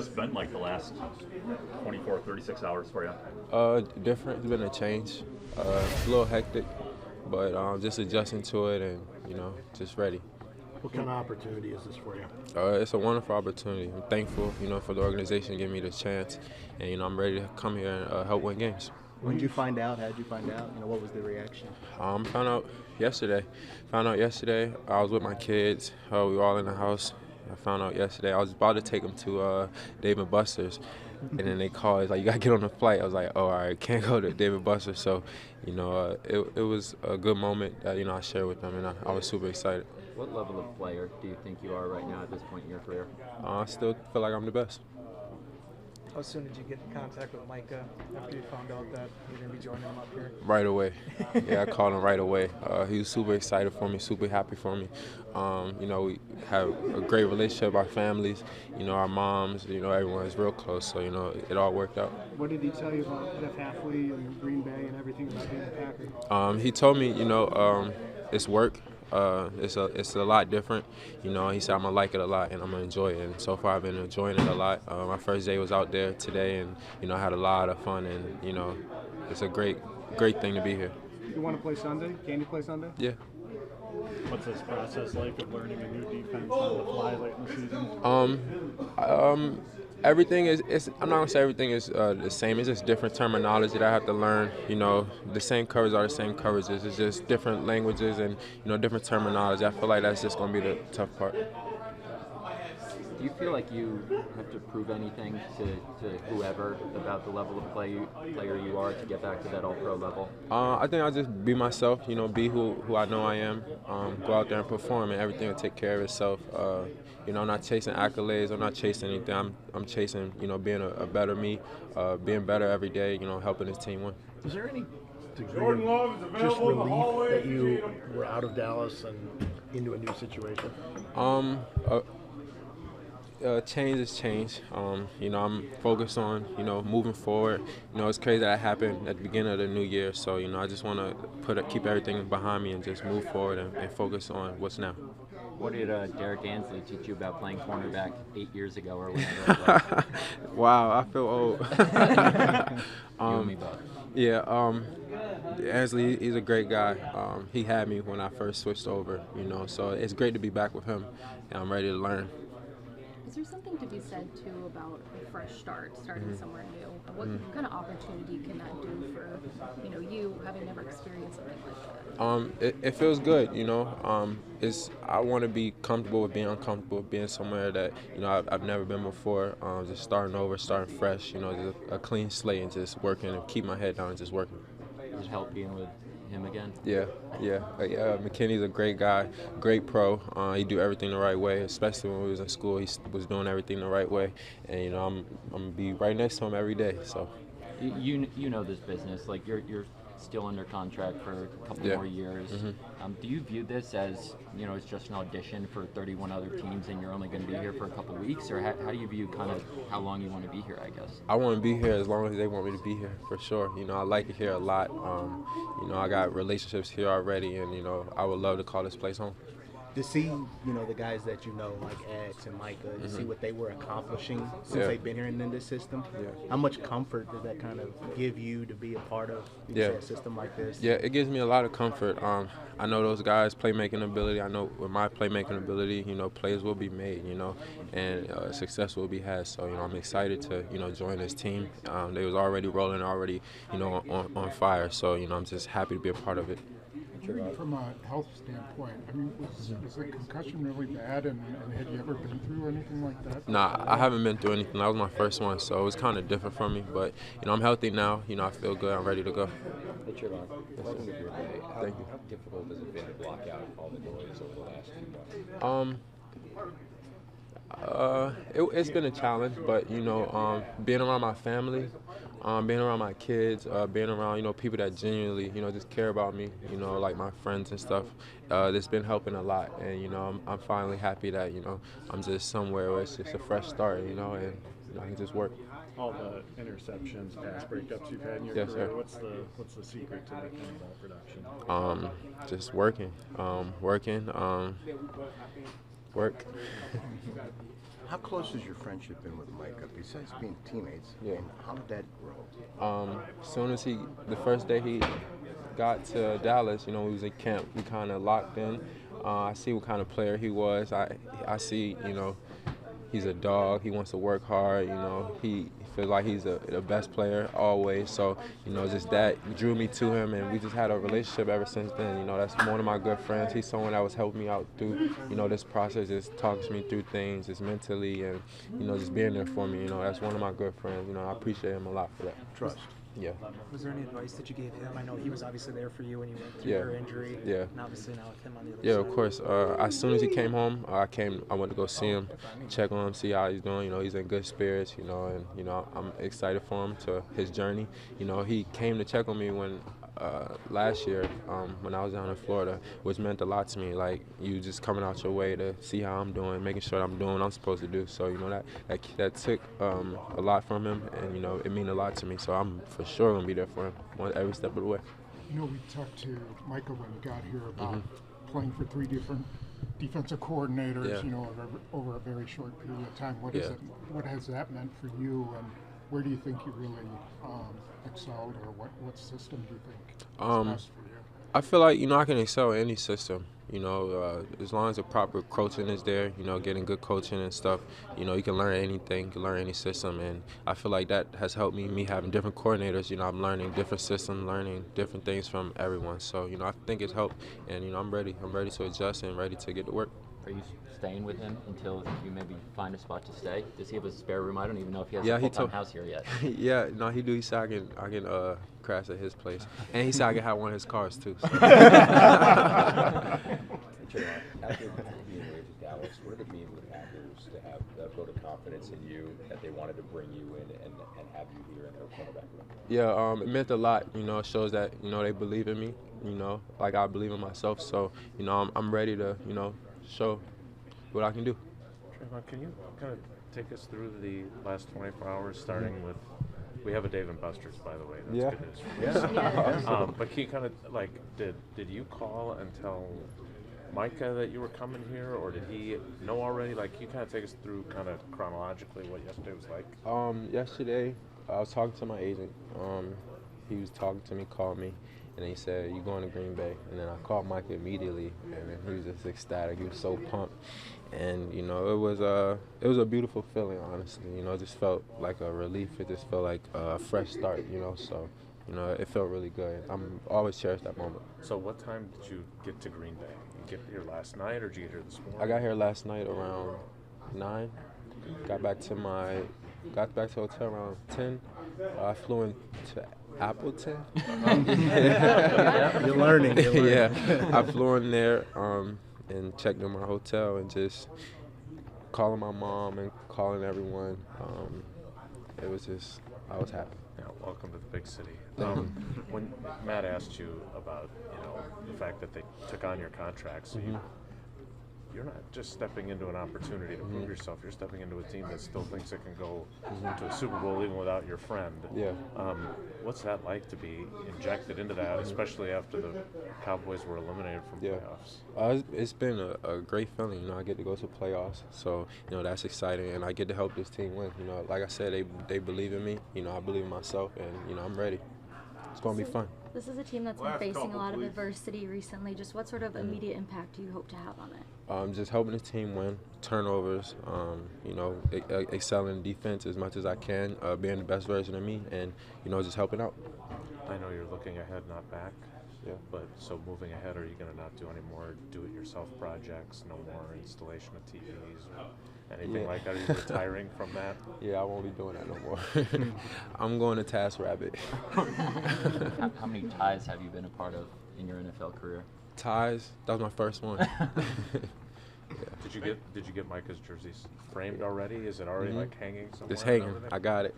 this been like the last 24, 36 hours for you? Different. It's been a change. It's a little hectic, but just adjusting to it and just ready. What kind of opportunity is this for you? It's a wonderful opportunity. I'm thankful, for the organization giving me the chance, and I'm ready to come here and help win games. When did you find out? How did you find out? What was the reaction? Found out yesterday. Found out yesterday. I was with my kids. We were all in the house. I found out yesterday. I was about to take them to Dave and Buster's, and then they called. It's like, you gotta get on the flight. I was like, oh, all right, can't go to Dave and Buster's. So, it was a good moment that I shared with them, and I was super excited. What level of player do you think you are right now at this point in your career? I still feel like I'm the best. How soon did you get in contact with Micah after you found out that you're going to be joining him up here? Right away. Yeah, I called him right away. He was super excited for me, super happy for me. We have a great relationship, our families, our moms, everyone is real close, so, it all worked out. What did he tell you about Jeff Halfley and Green Bay and everything about being a Packer? He told me, it's work. It's a lot different. He said I'm gonna like it a lot and I'm gonna enjoy it. And so far I've been enjoying it a lot. My first day was out there today, and I had a lot of fun. And it's a great thing to be here. You want to play Sunday? Can you play Sunday? Yeah. What's this process like of learning a new defense on the fly late in the season? Everything is. I'm not gonna say everything is the same. It's just different terminology that I have to learn. The same covers are the same coverages. It's just different languages and different terminology. I feel like that's just gonna be the tough part. Do you feel like you have to prove anything to whoever about the level of player you are to get back to that all-pro level? I think I'll just be myself, be who I know I am, go out there and perform, and everything will take care of itself. I'm not chasing accolades. I'm not chasing anything. I'm chasing, being a better me, being better every day, helping this team win. Is there any degree of just relief that you were out of Dallas and into a new situation? Change is change. I'm focused on, moving forward. It's crazy that happened at the beginning of the new year. So, I just want to keep everything behind me and just move forward and focus on what's now. What did Derek Ansley teach you about playing cornerback 8 years ago or whatever it was? Wow, I feel old. You and me both. Yeah, Ansley, he's a great guy. He had me when I first switched over, so it's great to be back with him, and I'm ready to learn. Is there something to be said, too, about a fresh start, starting somewhere new? And what kind of opportunity can that do for, you having never experienced something like that? It feels good, I want to be comfortable with being uncomfortable, being somewhere that, I've never been before, just starting over, starting fresh, just a clean slate and just working and keep my head down and just working. Does it help being with him again? Yeah. McKinney's a great guy, great pro. He do everything the right way, especially when we was in school. He was doing everything the right way, and I'm gonna be right next to him every day. So, you know this business. Like you're still under contract for a couple more years. Do you view this as it's just an audition for 31 other teams, and you're only going to be here for a couple weeks, or how do you view kind of how long you want to be here? I guess I want to be here as long as they want me to be here, for sure. I like it here a lot. I got relationships here already, and I would love to call this place home. To see, the guys that like X and Micah, to see what they were accomplishing since they've been here in this system. Yeah. How much comfort does that kind of give you to be a part of a system like this? Yeah, it gives me a lot of comfort. I know those guys' playmaking ability. I know with my playmaking ability, plays will be made, and success will be had. So, I'm excited to, join this team. They was already rolling, already, on fire. So, I'm just happy to be a part of it. From a health standpoint, was the concussion really bad, and had you ever been through anything like that? Nah, I haven't been through anything. That was my first one, so it was kind of different for me. But, I'm healthy now. I feel good. I'm ready to go. Hey, Trevon, welcome to your day. Thank you. How difficult has it been to block out all the noise over the last few months? It's been a challenge, but being around my family, being around my kids, being around people that genuinely just care about me, like my friends and stuff, it's been helping a lot. And I'm finally happy that I'm just somewhere where it's just a fresh start, and I can just work. All the interceptions, pass breakups you've had in your Yes, career. sir. What's the secret to making that production? Just working, work. How close has your friendship been with Micah, besides being teammates? Yeah. And how did that grow? As soon as the first day he got to Dallas, we was in camp, we kind of locked in. I see what kind of player he was. I see, he's a dog. He wants to work hard. He feels like he's the best player always. So, just that drew me to him, and we just had a relationship ever since then. That's one of my good friends. He's someone that was helping me out through, this process, just talks me through things, just mentally, and, just being there for me. That's one of my good friends. I appreciate him a lot for that. Trust. Yeah. Was there any advice that you gave him? I know he was obviously there for you when you went through Yeah. your injury. Yeah. And obviously now with him on the other Yeah, side. of course. As soon as he came home, I went to go see him, check on him, see how he's doing. He's in good spirits, and, I'm excited for him to his journey. He came to check on me when last year when I was down in Florida, which meant a lot to me. Like, you just coming out your way to see how I'm doing, making sure I'm doing what I'm supposed to do. So, that took a lot from him, and, it means a lot to me. So I'm for sure going to be there for him every step of the way. We talked to Micah when he got here about playing for 3 different defensive coordinators, Yeah. over a very short period of time. What what has that meant for you, and where do you think you really excelled, or what system do you think is best for you? I feel like, I can excel in any system, as long as the proper coaching is there, getting good coaching and stuff, you can learn anything, you can learn any system, and I feel like that has helped me having different coordinators, I'm learning different systems, learning different things from everyone, so, I think it's helped, and, I'm ready to adjust and ready to get to work. Are you staying with him until you maybe find a spot to stay? Does he have a spare room? I don't even know if he has a full-time house here yet. Yeah, no, he do. He said I can crash at his place, and he said I can have one of his cars too. So. Trevon, after being raised in Dallas, what did it mean for the Packers to have that vote of confidence in you, that they wanted to bring you in and have you here in their cornerback room? Yeah, it meant a lot. It shows that they believe in me. Like I believe in myself. So I'm ready to show what I can do. Trevon, can you kind of take us through the last 24 hours, starting with, we have a Dave & Buster's, by the way. That's good news. Yeah. But can you kind of, did you call and tell Micah that you were coming here, or did he know already? Can you kind of take us through kind of chronologically what yesterday was like? Yesterday, I was talking to my agent. He was talking to me, called me, and he said, "You going to Green Bay?" And then I called Micah immediately, and then he was just ecstatic. He was so pumped, and it was a beautiful feeling, honestly. It just felt like a relief. It just felt like a fresh start. So, it felt really good. I'm always cherish that moment. So what time did you get to Green Bay? You get here last night, or did you get here this morning? I got here last night around 9. Got back to the hotel around 10. I flew into Appleton. You're learning. Yeah, I flew in there and checked in my hotel and just calling my mom and calling everyone. It was just, I was happy. Yeah, welcome to the big city. When Matt asked you about the fact that they took on your contracts, you're not just stepping into an opportunity to prove yourself. You're stepping into a team that still thinks it can go to a Super Bowl even without your friend. Yeah. What's that like to be injected into that, especially after the Cowboys were eliminated from playoffs? It's been a great feeling. I get to go to playoffs, so that's exciting, and I get to help this team win. Like I said, they believe in me. I believe in myself, and I'm ready. It's gonna be fun. This is a team that's been facing a lot of adversity recently. Just what sort of immediate impact do you hope to have on it? Just helping the team win, turnovers, excelling in defense as much as I can, being the best version of me, and just helping out. I know you're looking ahead, not back. Yeah. But so moving ahead, are you going to not do any more do-it-yourself projects? No more installation of TVs or anything like that? Are you retiring from that? Yeah, I won't be doing that no more. I'm going to TaskRabbit. How many ties have you been a part of in your NFL career? Ties? That was my first one. Yeah. Did you get Micah's jerseys framed already? Is it already hanging somewhere? It's hanging. I got it.